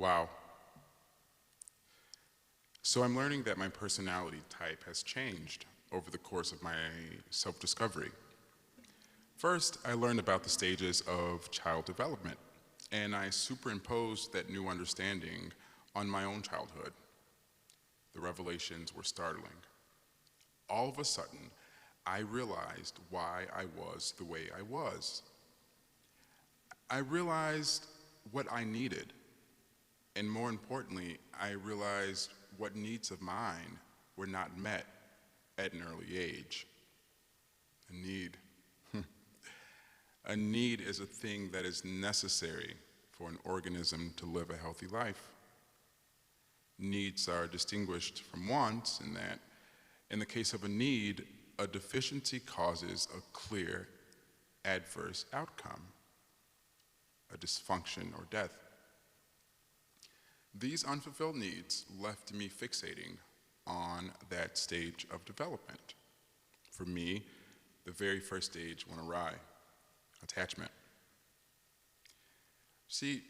Wow. So I'm learning that my personality type has changed over the course of my self-discovery. First, I learned about the stages of child development, and I superimposed that new understanding on my own childhood. The revelations were startling. All of a sudden, I realized why I was the way I was. I realized what I needed, and more importantly, I realized what needs of mine were not met at an early age. A need. A need is a thing that is necessary for an organism to live a healthy life. Needs are distinguished from wants in that, in the case of a need, a deficiency causes a clear adverse outcome, a dysfunction or death. These unfulfilled needs left me fixating on that stage of development. For me, the very first stage went awry, attachment. See,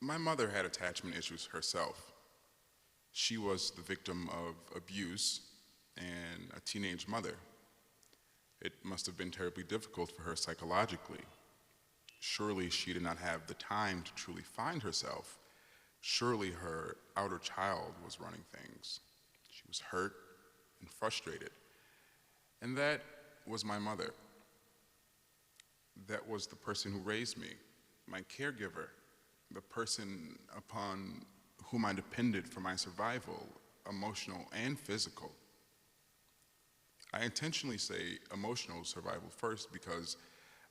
my mother had attachment issues herself. She was the victim of abuse and a teenage mother. It must have been terribly difficult for her psychologically. Surely she did not have the time to truly find herself. Surely her outer child was running things. She was hurt and frustrated. And that was my mother. That was the person who raised me, my caregiver, the person upon whom I depended for my survival, emotional and physical. I intentionally say emotional survival first because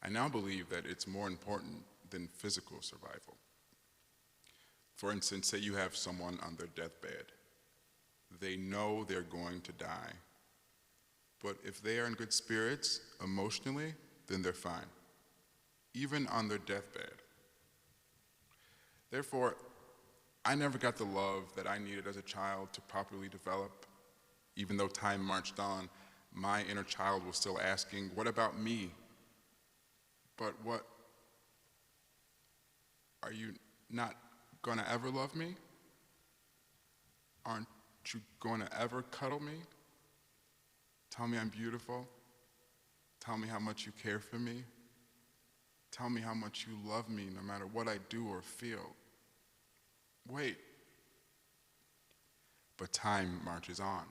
I now believe that it's more important than physical survival. For instance, say you have someone on their deathbed. They know they're going to die. But if they are in good spirits emotionally, then they're fine, even on their deathbed. Therefore, I never got the love that I needed as a child to properly develop. Even though time marched on, my inner child was still asking, what about me? But what, are you not gonna ever love me? Aren't you gonna ever cuddle me? Tell me I'm beautiful? Tell me how much you care for me? Tell me how much you love me no matter what I do or feel. Wait. But time marches on.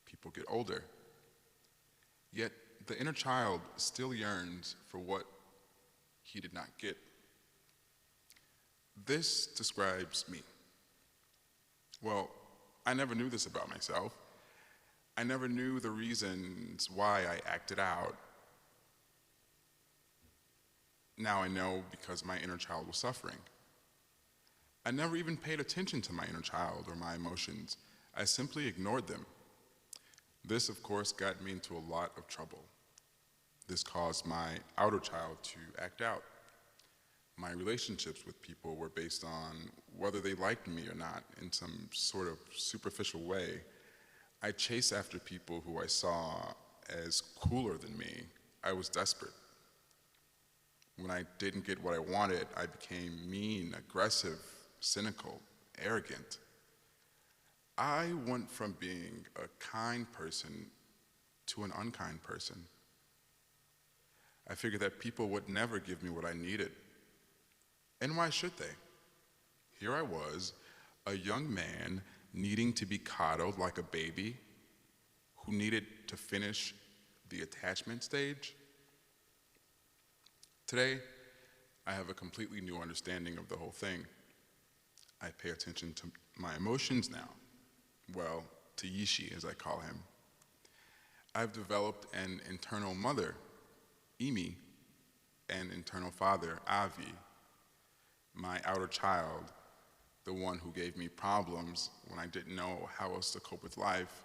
People get older. Yet the inner child still yearns for what he did not get. This describes me. Well, I never knew this about myself. I never knew the reasons why I acted out. Now I know because my inner child was suffering. I never even paid attention to my inner child or my emotions. I simply ignored them. This, of course, got me into a lot of trouble. This caused my outer child to act out. My relationships with people were based on whether they liked me or not in some sort of superficial way. I chased after people who I saw as cooler than me. I was desperate. When I didn't get what I wanted, I became mean, aggressive, cynical, arrogant. I went from being a kind person to an unkind person. I figured that people would never give me what I needed. And why should they? Here I was, a young man needing to be coddled like a baby, who needed to finish the attachment stage. Today, I have a completely new understanding of the whole thing. I pay attention to my emotions now. Well, to Yishi, as I call him. I've developed an internal mother, Imi, and internal father, Avi, my outer child, the one who gave me problems when I didn't know how else to cope with life,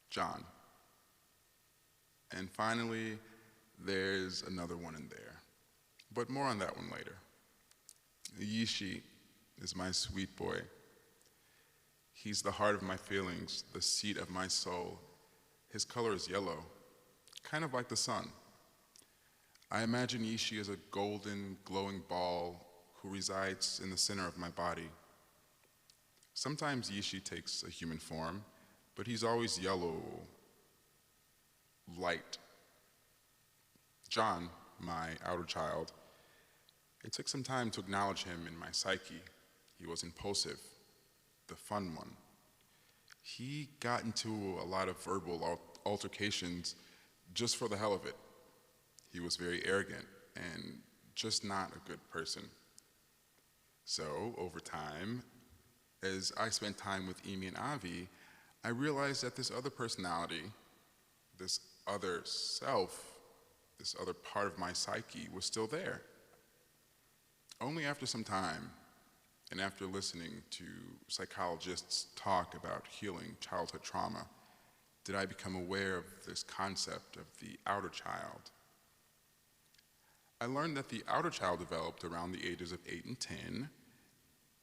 John. And finally, there's another one in there, but more on that one later. Yishi is my sweet boy. He's the heart of my feelings, the seat of my soul. His color is yellow, kind of like the sun. I imagine Yishi as a golden, glowing ball who resides in the center of my body. Sometimes Yishi takes a human form, but he's always yellow, light. John, my outer child, it took some time to acknowledge him in my psyche. He was impulsive, the fun one. He got into a lot of verbal altercations just for the hell of it. He was very arrogant and just not a good person. So, over time, as I spent time with Emi and Avi, I realized that this other personality, this other self, this other part of my psyche was still there. Only after some time, and after listening to psychologists talk about healing childhood trauma, did I become aware of this concept of the outer child. I learned that the outer child developed around the ages of 8 and 10,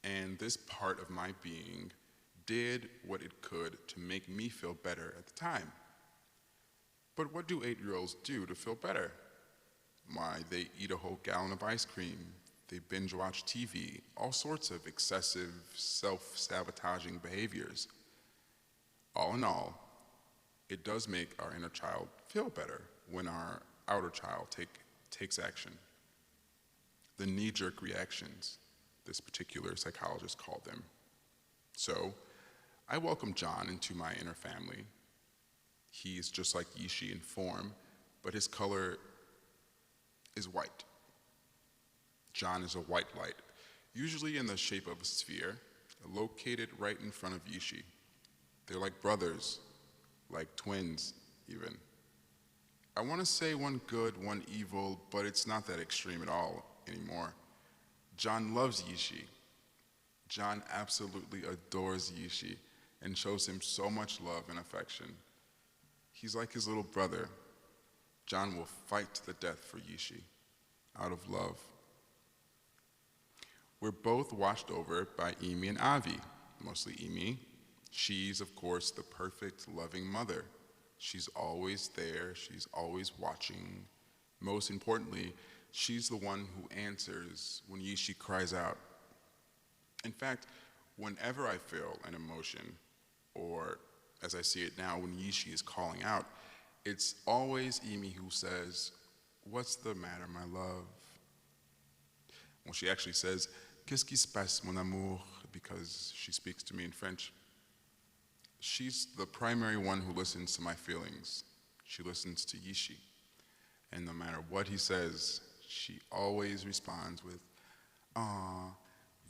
and this part of my being did what it could to make me feel better at the time. But what do 8-year-olds do to feel better? Why, they eat a whole gallon of ice cream, they binge watch TV, all sorts of excessive, self-sabotaging behaviors. All in all, it does make our inner child feel better when our outer child takes action. The knee-jerk reactions, this particular psychologist called them. So, I welcome John into my inner family. He's just like Yishi in form, but his color is white. John is a white light, usually in the shape of a sphere, located right in front of Yishi. They're like brothers, like twins, even. I want to say one good, one evil, but it's not that extreme at all anymore. John loves Yishi. John absolutely adores Yishi and shows him so much love and affection. He's like his little brother. John will fight to the death for Yishi, out of love. We're both watched over by Emi and Avi, mostly Emi. She's, of course, the perfect, loving mother. She's always there, she's always watching. Most importantly, she's the one who answers when Yishi cries out. In fact, whenever I feel an emotion, or as I see it now, when Yishi is calling out, it's always Emi who says, "What's the matter, my love?" Well, she actually says, "Qu'est-ce qui se passe, mon amour?" because she speaks to me in French. She's the primary one who listens to my feelings. She listens to Yishi. And no matter what he says, she always responds with, "Ah,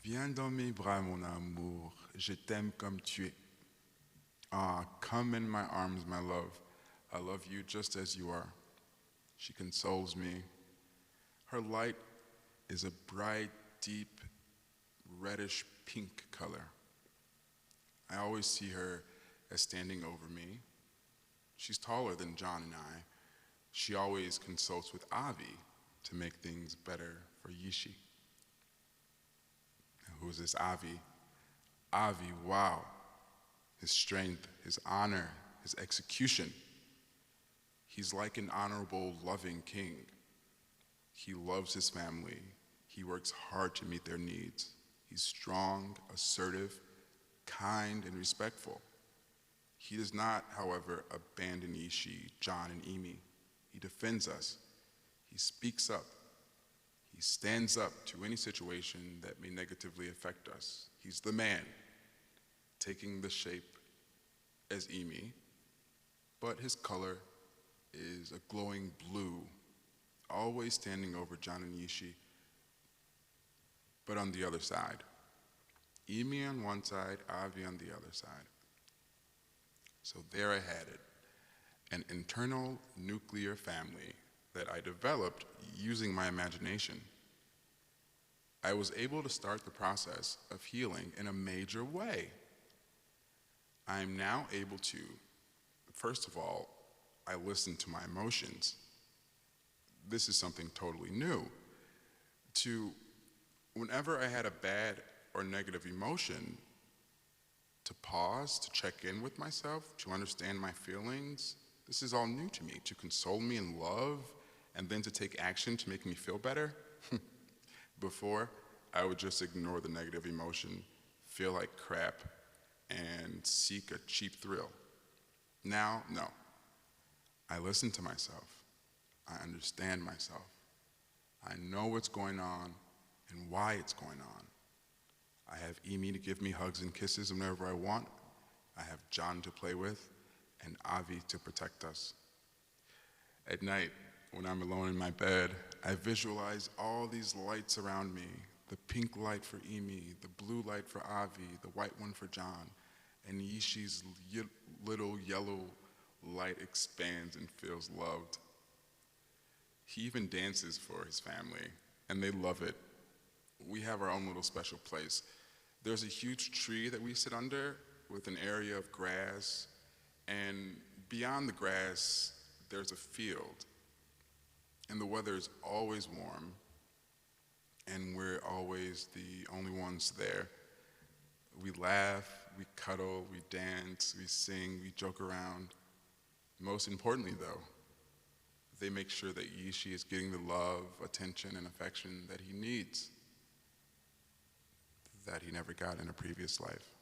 viens dans mes bras, mon amour. Je t'aime comme tu es." Ah, come in my arms, my love. I love you just as you are. She consoles me. Her light is a bright, deep, reddish pink color. I always see her as standing over me. She's taller than John and I. She always consults with Avi to make things better for Yishi. Who is this Avi? Avi, wow. His strength, his honor, his execution. He's like an honorable, loving king. He loves his family. He works hard to meet their needs. He's strong, assertive, kind, and respectful. He does not, however, abandon Yishi, John, and Emi. He defends us. He speaks up. He stands up to any situation that may negatively affect us. He's the man, taking the shape as Emi, but his color is a glowing blue, always standing over John and Yishi, but on the other side. Emi on one side, Avi on the other side. So there I had it, an internal nuclear family that I developed using my imagination. I was able to start the process of healing in a major way. I am now able to, first of all, I listen to my emotions. This is something totally new. Whenever I had a bad or negative emotion, to pause, to check in with myself, to understand my feelings, this is all new to me. To console me in love, and then to take action to make me feel better. Before, I would just ignore the negative emotion, feel like crap, and seek a cheap thrill. Now, no. I listen to myself. I understand myself. I know what's going on and why it's going on. I have Emi to give me hugs and kisses whenever I want. I have John to play with and Avi to protect us. At night, when I'm alone in my bed, I visualize all these lights around me, the pink light for Emi, the blue light for Avi, the white one for John, and Yishi's little yellow light expands and feels loved. He even dances for his family, and they love it. We have our own little special place. There's a huge tree that we sit under with an area of grass, and beyond the grass, there's a field. And the weather is always warm, and we're always the only ones there. We laugh, we cuddle, we dance, we sing, we joke around. Most importantly, though, they make sure that Yishi is getting the love, attention, and affection that he needs, that he never got in a previous life.